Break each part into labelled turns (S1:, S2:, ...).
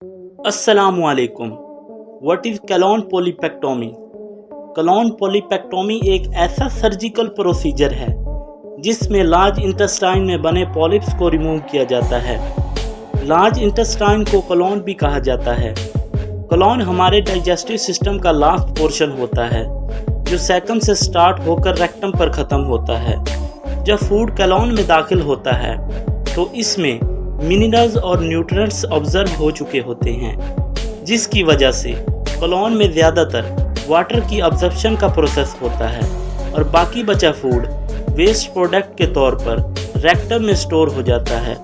S1: अस्सलामु अलैकुम। What is colon polypectomy? Colon polypectomy एक ऐसा सर्जिकल प्रोसीजर है जिसमें लार्ज इंटेस्टाइन में बने पॉलिप्स को रिमूव किया जाता है। लार्ज इंटेस्टाइन को कॉलोन भी कहा जाता है। कॉलोन हमारे डाइजेस्टिव सिस्टम का लास्ट पोर्शन होता है जो सेकम से स्टार्ट होकर रेक्टम पर ख़त्म होता है। जब फूड कॉलोन में दाखिल होता है तो इसमें मिनरल्स और न्यूट्रिएंट्स ऑब्जर्व हो चुके होते हैं, जिसकी वजह से कॉलोन में ज़्यादातर वाटर की ऑब्जर्प्शन का प्रोसेस होता है और बाकी बचा फूड वेस्ट प्रोडक्ट के तौर पर रेक्टम में स्टोर हो जाता है,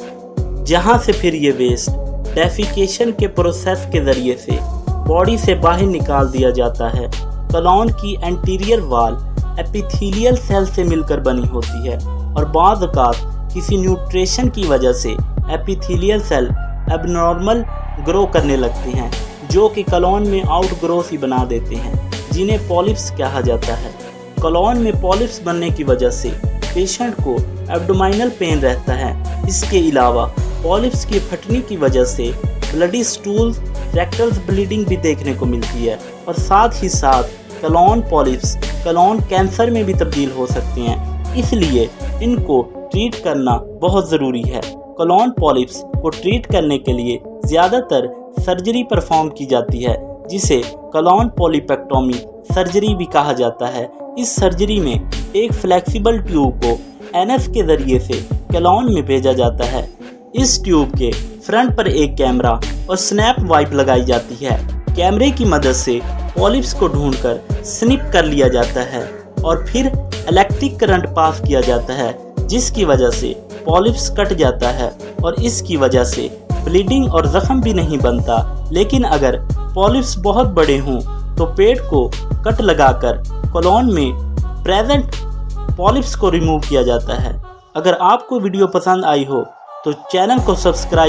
S1: जहां से फिर ये वेस्ट डेफिकेशन के प्रोसेस के ज़रिए से बॉडी से बाहर निकाल दिया जाता है। कॉलोन की एंटीरियर वाल एपिथेलियल सेल से मिलकर बनी होती है और बाज़ औक़ात किसी न्यूट्रिशन की वजह से एपिथेलियल सेल एबनॉर्मल ग्रो करने लगते हैं, जो कि कॉलोन में आउट ग्रोथ ही बना देते हैं, जिन्हें पॉलिप्स कहा जाता है। कॉलोन में पॉलिप्स बनने की वजह से पेशेंट को एब्डोमिनल पेन रहता है। इसके अलावा पॉलिप्स की फटने की वजह से ब्लडी स्टूल रेक्टल ब्लीडिंग भी देखने को मिलती है और साथ ही साथ कॉलोन पॉलिप्स कॉलोन कैंसर में भी तब्दील हो सकते हैं, इसलिए इनको ट्रीट करना बहुत ज़रूरी है। कॉलोन पॉलिप्स को ट्रीट करने के लिए ज़्यादातर सर्जरी परफॉर्म की जाती है, जिसे कॉलोन पॉलीपेक्टोमी सर्जरी भी कहा जाता है। इस सर्जरी में एक फ्लेक्सिबल ट्यूब को एनएस के ज़रिए से कॉलोन में भेजा जाता है। इस ट्यूब के फ्रंट पर एक कैमरा और स्नैप वाइप लगाई जाती है। कैमरे की मदद से पॉलिप्स को ढूंढकर स्निप कर लिया जाता है और फिर इलेक्ट्रिक करंट पास किया जाता है, जिसकी वजह से पॉलिप्स कट जाता है और इसकी वजह से ब्लीडिंग और ज़ख्म भी नहीं बनता। लेकिन अगर पॉलिप्स बहुत बड़े हों तो पेट को कट लगाकर कॉलोन में प्रेजेंट पॉलिप्स को रिमूव किया जाता है। अगर आपको वीडियो पसंद आई हो तो चैनल को सब्सक्राइब